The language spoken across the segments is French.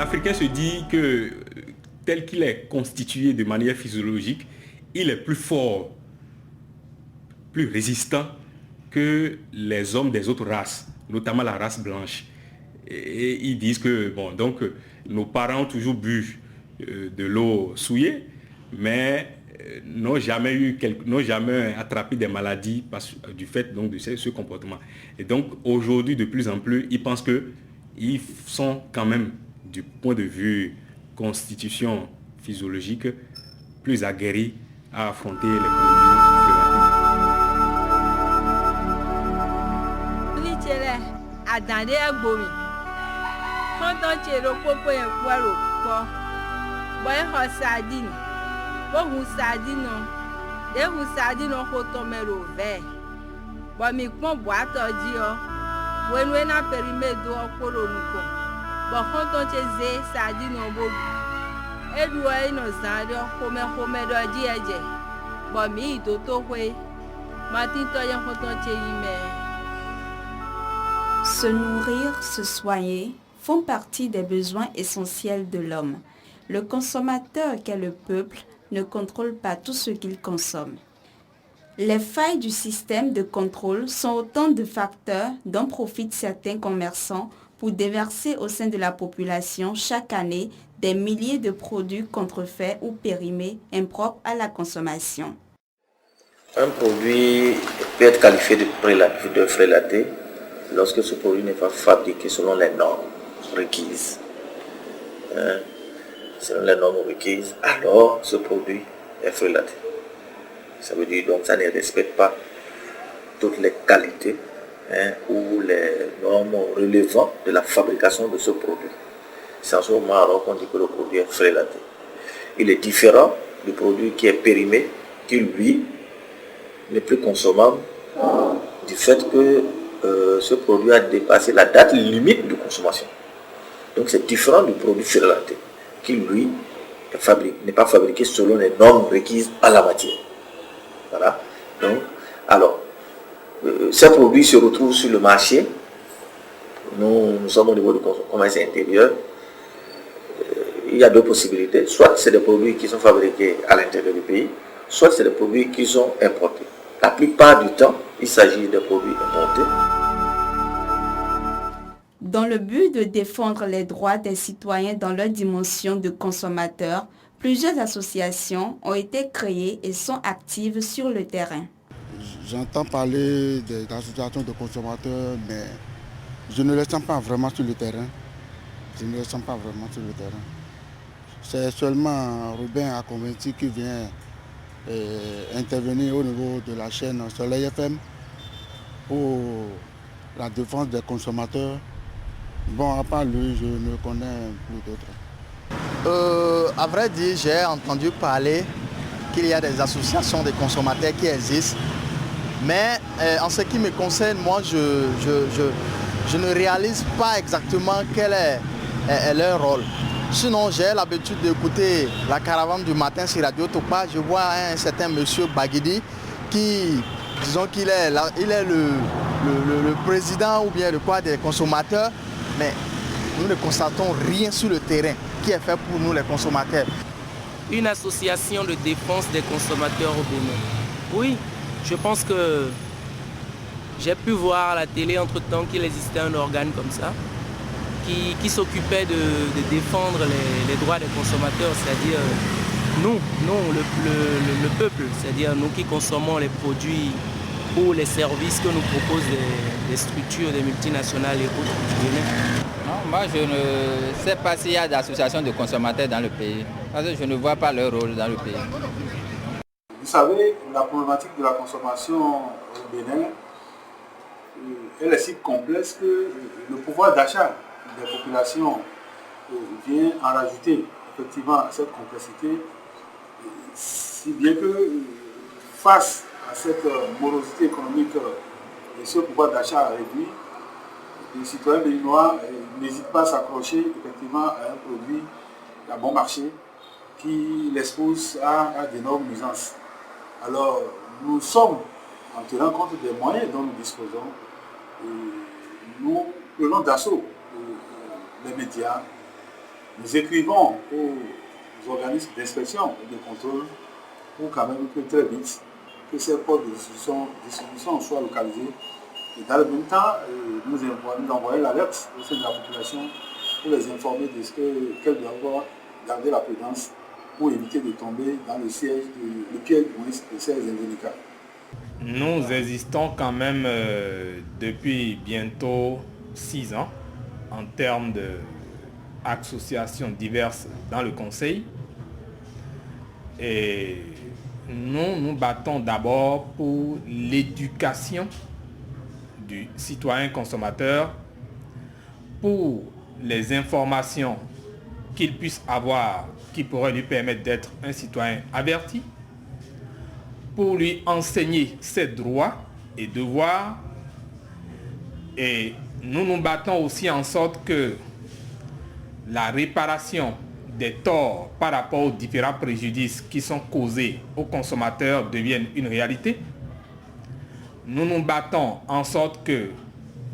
l'Africain se dit que tel qu'il est constitué de manière physiologique, il est plus fort, plus résistant que les hommes des autres races, notamment la race blanche. Et ils disent que, bon, donc, nos parents ont toujours bu de l'eau souillée, mais n'ont jamais attrapé des maladies du fait donc, de ce comportement. Et donc, aujourd'hui, de plus en plus, ils pensent qu'ils sont quand même, du point de vue constitution physiologique, plus aguerris à affronter les produits Se nourrir, se soigner font partie des besoins essentiels de l'homme. Le consommateur qu'est le peuple ne contrôle pas tout ce qu'il consomme. Les failles du système de contrôle sont autant de facteurs dont profitent certains commerçants pour déverser au sein de la population chaque année des milliers de produits contrefaits ou périmés impropres à la consommation. Un produit peut être qualifié de frélaté lorsque ce produit n'est pas fabriqué selon les normes requises. Selon les normes requises, alors ce produit est frélaté. Ça veut dire donc ça ne respecte pas toutes les qualités ou les normes relevant de la fabrication de ce produit. C'est en ce moment alors qu'on dit que le produit est frélaté. Il est différent du produit qui est périmé, qui lui n'est plus consommable du fait que ce produit a dépassé la date limite de consommation. Donc c'est différent du produit frélaté, qui lui n'est pas fabriqué selon les normes requises à la matière. Voilà. Donc, alors, ces produits se retrouvent sur le marché. Nous sommes au niveau du commerce intérieur. Il y a deux possibilités. Soit c'est des produits qui sont fabriqués à l'intérieur du pays, soit c'est des produits qui sont importés. La plupart du temps, il s'agit de produits importés. Dans le but de défendre les droits des citoyens dans leur dimension de consommateurs, plusieurs associations ont été créées et sont actives sur le terrain. J'entends parler des associations de consommateurs, mais je ne les sens pas vraiment sur le terrain. C'est seulement Robin Akonventi qui vient intervenir au niveau de la chaîne Soleil FM pour la défense des consommateurs. Bon, à part lui, je ne connais plus d'autres. À vrai dire, j'ai entendu parler qu'il y a des associations de consommateurs qui existent. Mais en ce qui me concerne, moi, je ne réalise pas exactement quel est leur rôle. Sinon, j'ai l'habitude d'écouter la caravane du matin sur Radio Topa. Je vois un certain monsieur Baguidi qui, disons qu'il est, le président ou bien le quoi des consommateurs. Mais nous ne constatons rien sur le terrain qui est fait pour nous les consommateurs. Une association de défense des consommateurs au Bénin. Oui, je pense que j'ai pu voir à la télé entre-temps qu'il existait un organe comme ça qui s'occupait de défendre les droits des consommateurs, c'est-à-dire nous, le peuple, c'est-à-dire nous qui consommons les produits ou les services que nous proposent des structures, des multinationales et autres du Bénin. Non, moi je ne sais pas s'il y a d'associations de consommateurs dans le pays, parce que je ne vois pas leur rôle dans le pays. Vous savez, la problématique de la consommation au Bénin, elle est si complexe que le pouvoir d'achat des populations vient en rajouter effectivement à cette complexité, si bien que face à cette morosité économique et ce pouvoir d'achat réduit, les citoyens béninois n'hésitent pas à s'accrocher effectivement à un produit à bon marché qui l'expose à d'énormes nuisances. Alors nous sommes, en tenant compte des moyens dont nous disposons, nous prenons d'assaut les médias, nous écrivons aux organismes d'inspection et de contrôle pour quand même que très vite que ces postes de distribution soient localisés. Et dans le même temps, nous envoyons l'alerte au sein de la population pour les informer de qu'elles doivent garder la prudence pour éviter de tomber dans le piège de ces indélicats. Nous existons quand même depuis bientôt 6 ans en termes d'associations diverses dans le Conseil. Et nous nous battons d'abord pour l'éducation du citoyen consommateur, pour les informations qu'il puisse avoir qui pourraient lui permettre d'être un citoyen averti, pour lui enseigner ses droits et devoirs. Et nous nous battons aussi en sorte que la réparation des torts par rapport aux différents préjudices qui sont causés aux consommateurs devienne une réalité. Nous nous battons en sorte que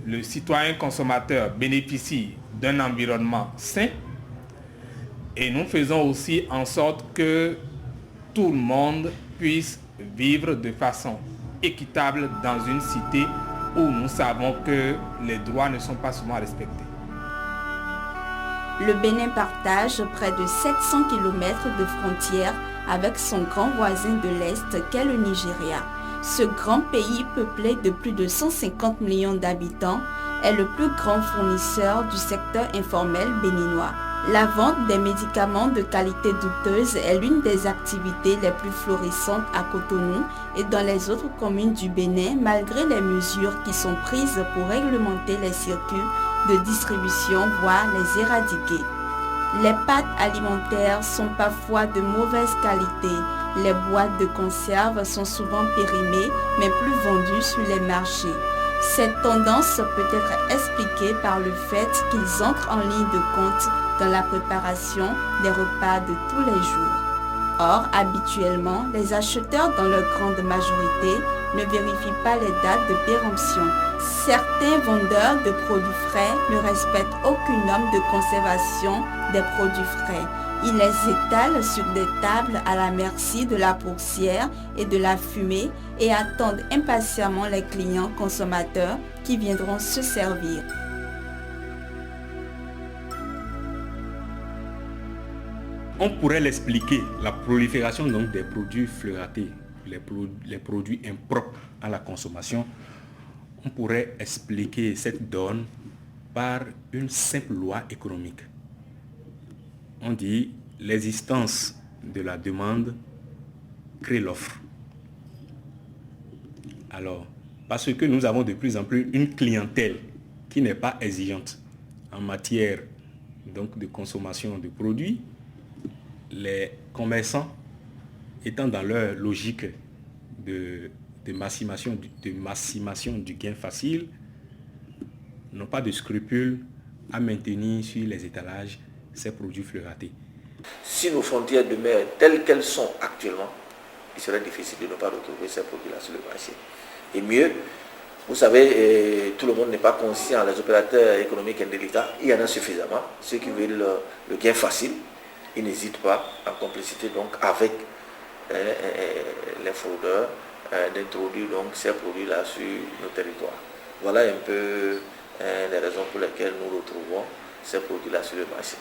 le citoyen consommateur bénéficie d'un environnement sain. Et nous faisons aussi en sorte que tout le monde puisse vivre de façon équitable dans une cité où nous savons que les droits ne sont pas souvent respectés. Le Bénin partage près de 700 km de frontières avec son grand voisin de l'Est qu'est le Nigeria. Ce grand pays peuplé de plus de 150 millions d'habitants est le plus grand fournisseur du secteur informel béninois. La vente des médicaments de qualité douteuse est l'une des activités les plus florissantes à Cotonou et dans les autres communes du Bénin, malgré les mesures qui sont prises pour réglementer les circuits de distribution, voire les éradiquer. Les pâtes alimentaires sont parfois de mauvaise qualité. Les boîtes de conserve sont souvent périmées, mais plus vendues sur les marchés. Cette tendance peut être expliquée par le fait qu'ils entrent en ligne de compte dans la préparation des repas de tous les jours. Or, habituellement, les acheteurs dans leur grande majorité ne vérifient pas les dates de péremption. Certains vendeurs de produits frais ne respectent aucune norme de conservation des produits frais. Ils les étalent sur des tables à la merci de la poussière et de la fumée et attendent impatiemment les clients consommateurs qui viendront se servir. On pourrait l'expliquer, la prolifération donc des produits fleuratés, les produits impropres à la consommation, on pourrait expliquer cette donne par une simple loi économique. On dit l'existence de la demande crée l'offre. Alors, parce que nous avons de plus en plus une clientèle qui n'est pas exigeante en matière donc, de consommation de produits, les commerçants étant dans leur logique de massimation du gain facile, n'ont pas de scrupules à maintenir sur les étalages ces produits fleuratés. Si nos frontières demeurent telles qu'elles sont actuellement, il serait difficile de ne pas retrouver ces produits-là sur le marché. Et mieux, vous savez, tout le monde n'est pas conscient, les opérateurs économiques indélicats, il y en a suffisamment. Ceux qui veulent le gain facile, ils n'hésitent pas, en complicité donc avec les fraudeurs, d'introduire donc ces produits-là sur nos territoires. Voilà un peu les raisons pour lesquelles nous retrouvons ces produits-là sur le marché.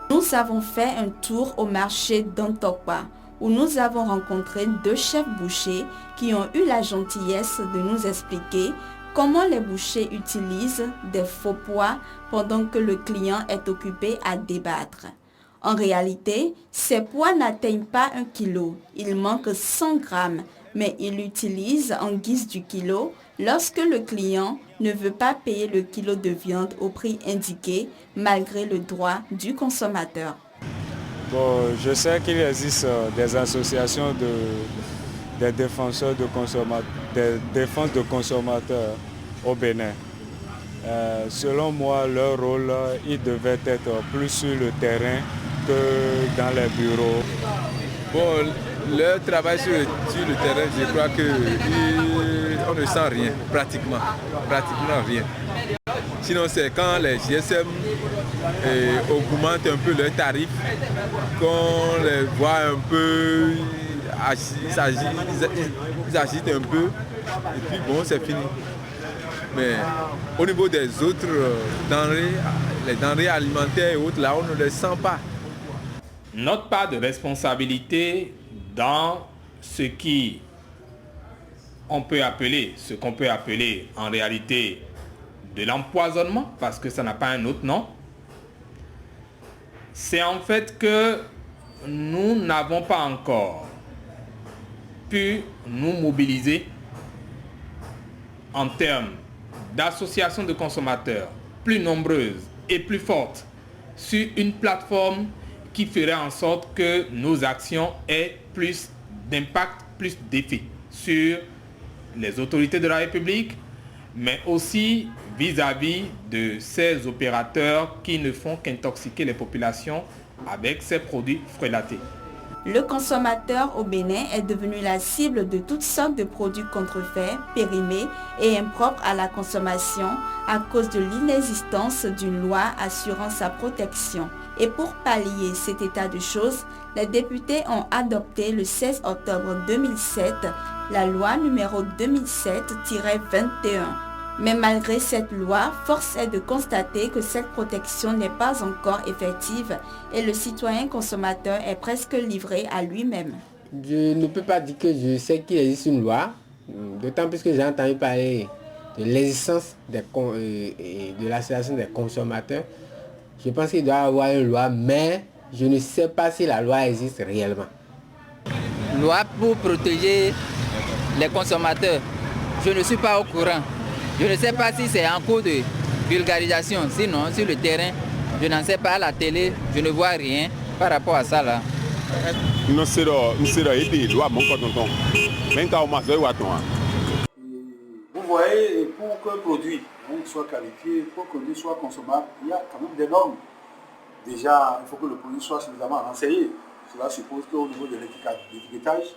Nous avons fait un tour au marché d'Antokwa où nous avons rencontré 2 chefs bouchers qui ont eu la gentillesse de nous expliquer comment les bouchers utilisent des faux poids pendant que le client est occupé à débattre. En réalité, ces poids n'atteignent pas 1 kilo, il manque 100 grammes, mais ils l'utilisent en guise du kilo lorsque le client ne veut pas payer le kilo de viande au prix indiqué malgré le droit du consommateur. Bon, je sais qu'il existe des associations des défenseurs des défenses de consommateurs au Bénin. Selon moi, leur rôle, il devait être plus sur le terrain que dans les bureaux. Bon, leur travail sur le terrain, je crois qu'on ne sent rien, pratiquement rien. Sinon, c'est quand les GSM augmentent un peu leurs tarifs, qu'on les voit un peu, ils agitent un peu, et puis bon, c'est fini. Mais au niveau des autres denrées, les denrées alimentaires et autres, là, on ne les sent pas. Notre part de responsabilité dans ce qu'on peut appeler en réalité de l'empoisonnement, parce que ça n'a pas un autre nom, c'est en fait que nous n'avons pas encore pu nous mobiliser en termes d'associations de consommateurs plus nombreuses et plus fortes sur une plateforme qui ferait en sorte que nos actions aient plus d'impact, plus d'effet sur les autorités de la République, mais aussi vis-à-vis de ces opérateurs qui ne font qu'intoxiquer les populations avec ces produits frélatés. Le consommateur au Bénin est devenu la cible de toutes sortes de produits contrefaits, périmés et impropres à la consommation à cause de l'inexistence d'une loi assurant sa protection. Et pour pallier cet état de choses, les députés ont adopté le 16 octobre 2007 la loi numéro 2007-21. Mais malgré cette loi, force est de constater que cette protection n'est pas encore effective et le citoyen consommateur est presque livré à lui-même. Je ne peux pas dire que je sais qu'il existe une loi, d'autant plus que j'ai entendu parler de l'existence de l'association des consommateurs. Je pense qu'il doit y avoir une loi, mais je ne sais pas si la loi existe réellement. Loi pour protéger les consommateurs, je ne suis pas au courant. Je ne sais pas si c'est en cours de vulgarisation, sinon sur le terrain, je n'en sais pas, à la télé, je ne vois rien par rapport à ça là. Vous voyez, pour qu'un produit soit qualifié, pour qu'un produit soit consommable, il y a quand même des normes. Déjà, il faut que le produit soit suffisamment renseigné. Cela suppose qu'au niveau de l'étiquetage,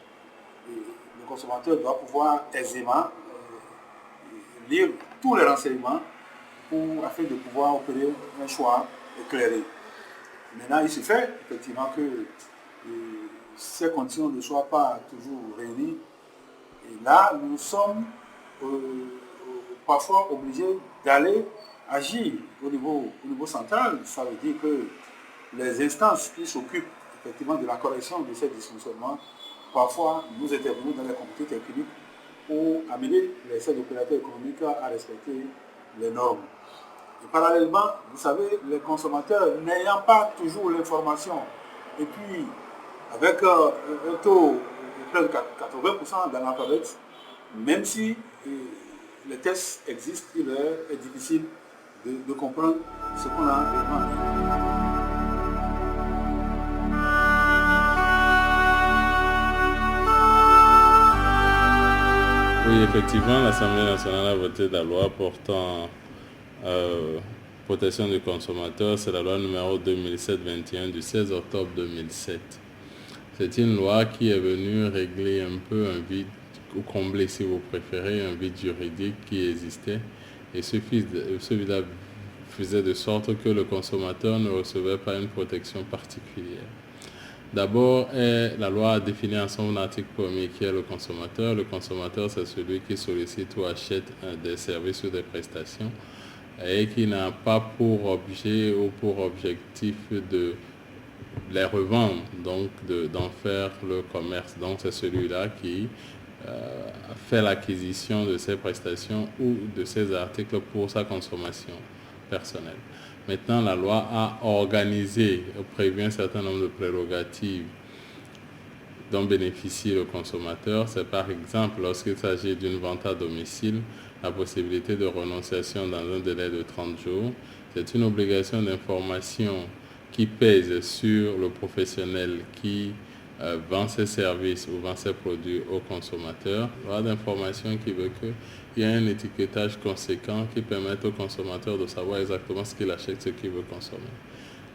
le consommateur doit pouvoir aisément lire tous les renseignements afin de pouvoir opérer un choix éclairé. Maintenant, il se fait effectivement que ces conditions ne soient pas toujours réunies. Et là, nous sommes parfois obligés d'aller agir au niveau central. Ça veut dire que les instances qui s'occupent effectivement de la correction de ces dysfonctionnements, parfois nous intervenons dans les comités techniques pour amener les opérateurs économiques à respecter les normes. Et parallèlement, vous savez, les consommateurs n'ayant pas toujours l'information, et puis avec un taux de près de 80% d'analphabètes, même si les tests existent, il est difficile de comprendre ce qu'on a réellement dit. Oui, effectivement, l'Assemblée nationale a voté la loi portant protection du consommateur. C'est la loi numéro 2007-21 du 16 octobre 2007. C'est une loi qui est venue régler un peu un vide, ou combler si vous préférez, un vide juridique qui existait. Et ce vide faisait de sorte que le consommateur ne recevait pas une protection particulière. D'abord, la loi a défini en son article 1er qui est le consommateur. Le consommateur, c'est celui qui sollicite ou achète des services ou des prestations et qui n'a pas pour objet ou pour objectif de les revendre, donc d'en faire le commerce. Donc c'est celui-là qui fait l'acquisition de ces prestations ou de ces articles pour sa consommation personnelle. Maintenant, la loi a organisé, prévu un certain nombre de prérogatives dont bénéficie le consommateur. C'est par exemple, lorsqu'il s'agit d'une vente à domicile, la possibilité de renonciation dans un délai de 30 jours. C'est une obligation d'information qui pèse sur le professionnel qui vend ses services ou vend ses produits aux consommateurs, droit d'information qui veut qu'il y ait un étiquetage conséquent qui permette au consommateur de savoir exactement ce qu'il achète, ce qu'il veut consommer.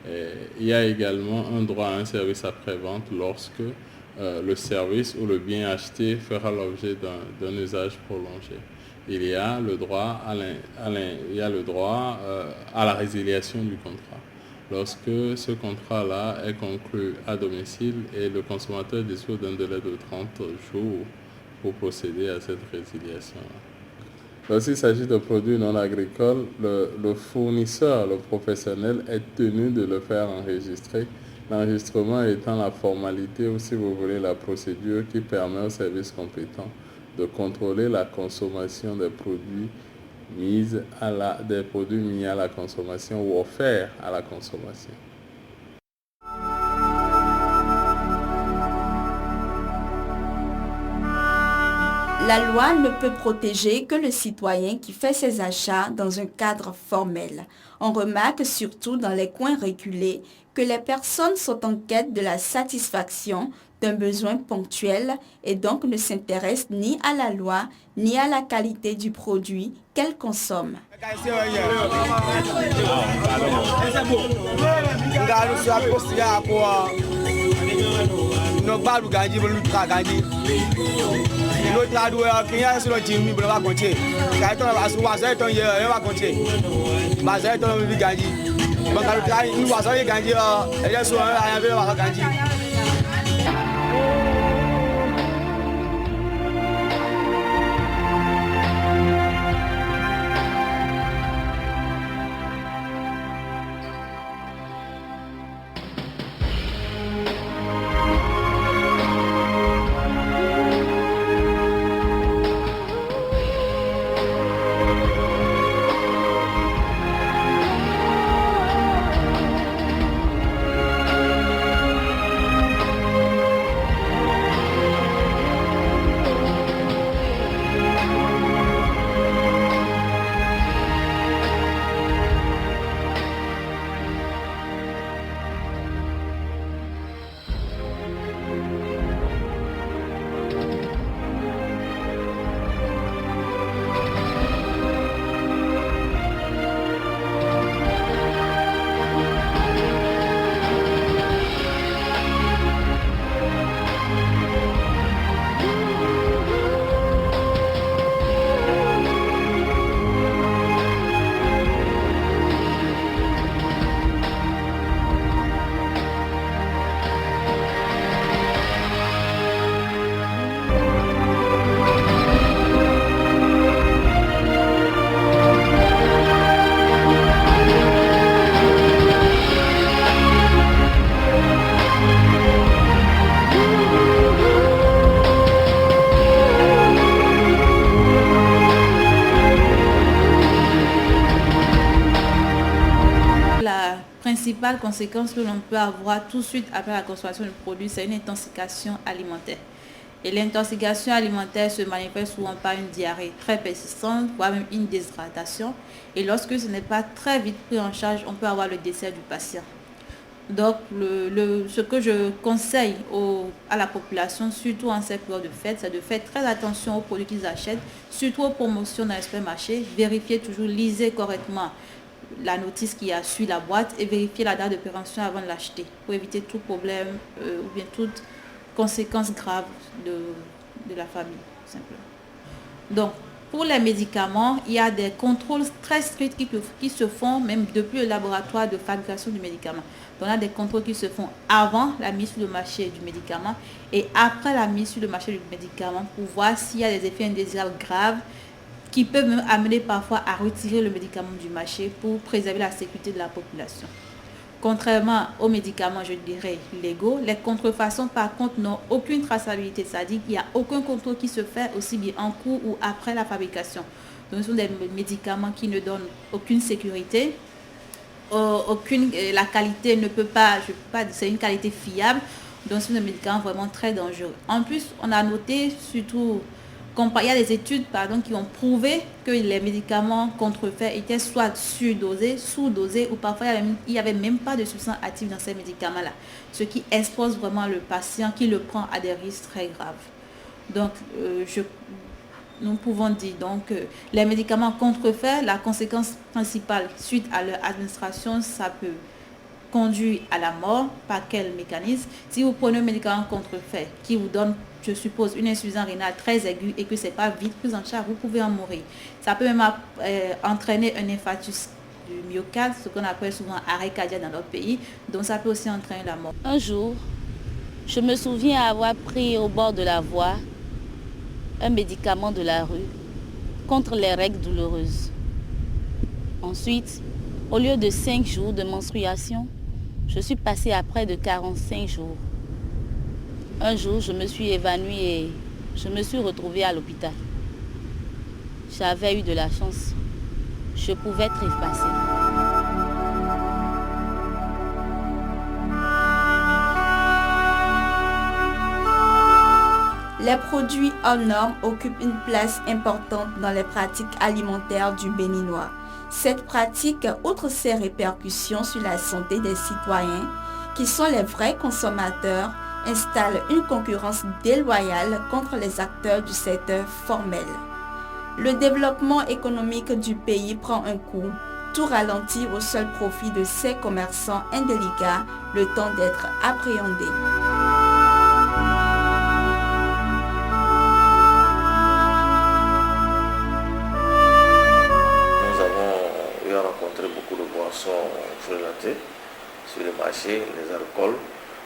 Et il y a également un droit à un service après-vente lorsque le service ou le bien acheté fera l'objet d'un usage prolongé. Il y a le droit à la résiliation du contrat. Lorsque ce contrat-là est conclu à domicile et le consommateur dispose d'un délai de 30 jours pour procéder à cette résiliation-là. Lorsqu'il s'agit de produits non agricoles, le fournisseur, le professionnel, est tenu de le faire enregistrer. L'enregistrement étant la formalité ou, si vous voulez, la procédure qui permet aux services compétents de contrôler la consommation des produits mis à la consommation ou offerts à la consommation. La loi ne peut protéger que le citoyen qui fait ses achats dans un cadre formel. On remarque surtout dans les coins reculés que les personnes sont en quête de la satisfaction d'un besoin ponctuel et donc ne s'intéressent ni à la loi ni à la qualité du produit qu'elles consomment. principale conséquence que l'on peut avoir tout de suite après la consommation du produit, c'est une intoxication alimentaire. Et l'intoxication alimentaire se manifeste souvent par une diarrhée très persistante, voire même une déshydratation. Et lorsque ce n'est pas très vite pris en charge, on peut avoir le décès du patient. Donc, ce que je conseille à la population, surtout en cette période de fête, c'est de faire très attention aux produits qu'ils achètent, surtout aux promotions dans les supermarchés. Vérifiez toujours, lisez correctement la notice qui a sur la boîte et vérifiez la date de péremption avant de l'acheter pour éviter tout problème ou bien toute conséquence grave de la famille, simplement. Donc, pour les médicaments, il y a des contrôles très stricts qui se font même depuis le laboratoire de fabrication du médicament. Donc, on a des contrôles qui se font avant la mise sur le marché du médicament et après la mise sur le marché du médicament pour voir s'il y a des effets indésirables graves qui peuvent même amener parfois à retirer le médicament du marché pour préserver la sécurité de la population. Contrairement aux médicaments, je dirais, légaux, les contrefaçons, par contre, n'ont aucune traçabilité. C'est-à-dire qu'il n'y a aucun contrôle qui se fait aussi bien en cours ou après la fabrication. Donc, ce sont des médicaments qui ne donnent aucune sécurité. La qualité ne peut pas, c'est une qualité fiable. Donc, ce sont des médicaments vraiment très dangereux. En plus, on a noté, surtout Il y a des études qui ont prouvé que les médicaments contrefaits étaient soit surdosés, sous-dosés, ou parfois il n'y avait même pas de substance active dans ces médicaments-là. Ce qui expose vraiment le patient qui le prend à des risques très graves. Donc, nous pouvons dire que les médicaments contrefaits, la conséquence principale suite à leur administration, ça peut conduire à la mort. Par quel mécanisme? Si vous prenez un médicament contrefait qui vous donne, je suppose, une insuffisance rénale très aiguë et que ce n'est pas vite pris en charge, vous pouvez en mourir. Ça peut même entraîner un infarctus du myocarde, ce qu'on appelle souvent arrêt cardiaque dans notre pays. Donc ça peut aussi entraîner la mort. Un jour, je me souviens avoir pris au bord de la voie un médicament de la rue contre les règles douloureuses. Ensuite, au lieu de 5 jours de menstruation, je suis passée à près de 45 jours. Un jour, je me suis évanouie et je me suis retrouvée à l'hôpital. J'avais eu de la chance. Je pouvais trépasser. Les produits hors normes occupent une place importante dans les pratiques alimentaires du Béninois. Cette pratique, outre ses répercussions sur la santé des citoyens, qui sont les vrais consommateurs, installe une concurrence déloyale contre les acteurs du secteur formel. Le développement économique du pays prend un coup, tout ralentit au seul profit de ces commerçants indélicats, le temps d'être appréhendés. Beaucoup de boissons frelatées sur le marché, les alcools.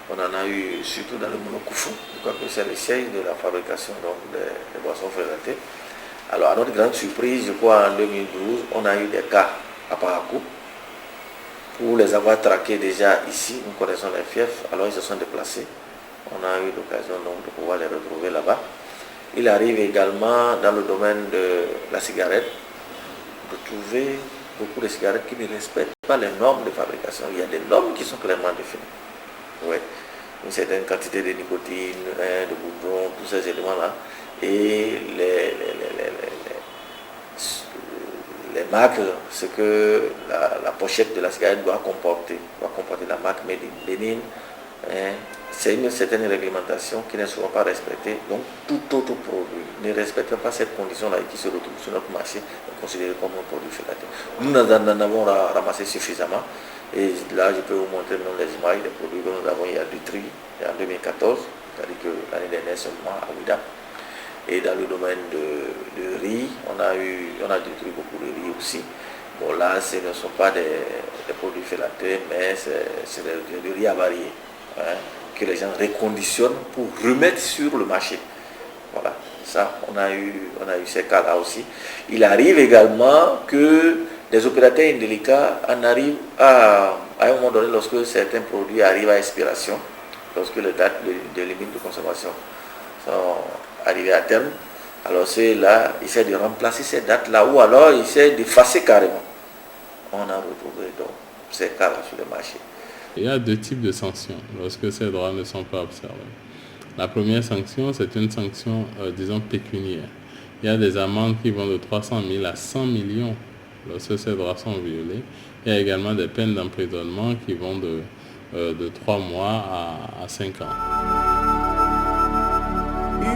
On en a eu surtout dans le Monokoufou. Je crois que c'est le siège de la fabrication des boissons frelatées. Alors à notre grande surprise, je crois en 2012, on a eu des cas à Parakou. Pour les avoir traqués déjà ici, nous connaissons les fiefs, alors ils se sont déplacés. On a eu l'occasion donc de pouvoir les retrouver là-bas. Il arrive également dans le domaine de la cigarette de trouver beaucoup de cigarettes qui ne respectent pas les normes de fabrication. Il y a des normes qui sont clairement définies. Oui. Une certaine quantité de nicotine, de goudron, tous ces éléments-là. Et les marques, ce que la pochette de la cigarette doit comporter la marque Made in Benin. C'est une certaine réglementation qui n'est souvent pas respectée. Donc tout autre produit ne respectant pas cette condition-là et qui se retrouve sur notre marché est considéré comme un produit freelaté. Nous en avons ramassé suffisamment. Et là, je peux vous montrer même les images des produits que nous avons. Il y a du tri en 2014, c'est-à-dire que l'année dernière seulement à Ouida. Et dans le domaine de riz, on a détruit beaucoup de riz aussi. Bon là, ce ne sont pas des produits freelatés, mais c'est du riz avarié. Que les gens reconditionnent pour remettre sur le marché. Voilà, ça, on a eu ces cas-là aussi. Il arrive également que des opérateurs indélicats en arrivent à un moment donné, lorsque certains produits arrivent à expiration, lorsque les dates de limite de consommation sont arrivées à terme, alors ceux-là essaient de remplacer ces dates-là ou alors ils essaient d'effacer carrément. On a retrouvé donc ces cas-là sur le marché. Il y a 2 types de sanctions lorsque ces droits ne sont pas observés. La première sanction, c'est une sanction, disons, pécuniaire. Il y a des amendes qui vont de 300 000 à 100 millions lorsque ces droits sont violés. Il y a également des peines d'emprisonnement qui vont de 3 mois à 5 ans.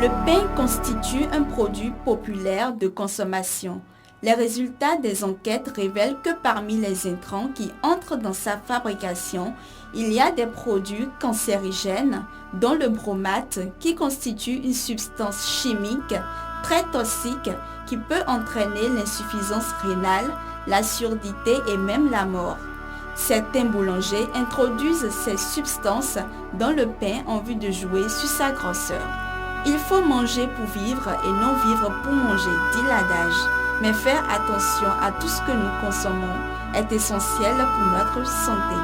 Le pain constitue un produit populaire de consommation. Les résultats des enquêtes révèlent que parmi les intrants qui entrent dans sa fabrication, il y a des produits cancérigènes, dont le bromate qui constitue une substance chimique très toxique qui peut entraîner l'insuffisance rénale, la surdité et même la mort. Certains boulangers introduisent ces substances dans le pain en vue de jouer sur sa grosseur. Il faut manger pour vivre et non vivre pour manger, dit l'adage. Mais faire attention à tout ce que nous consommons est essentiel pour notre santé.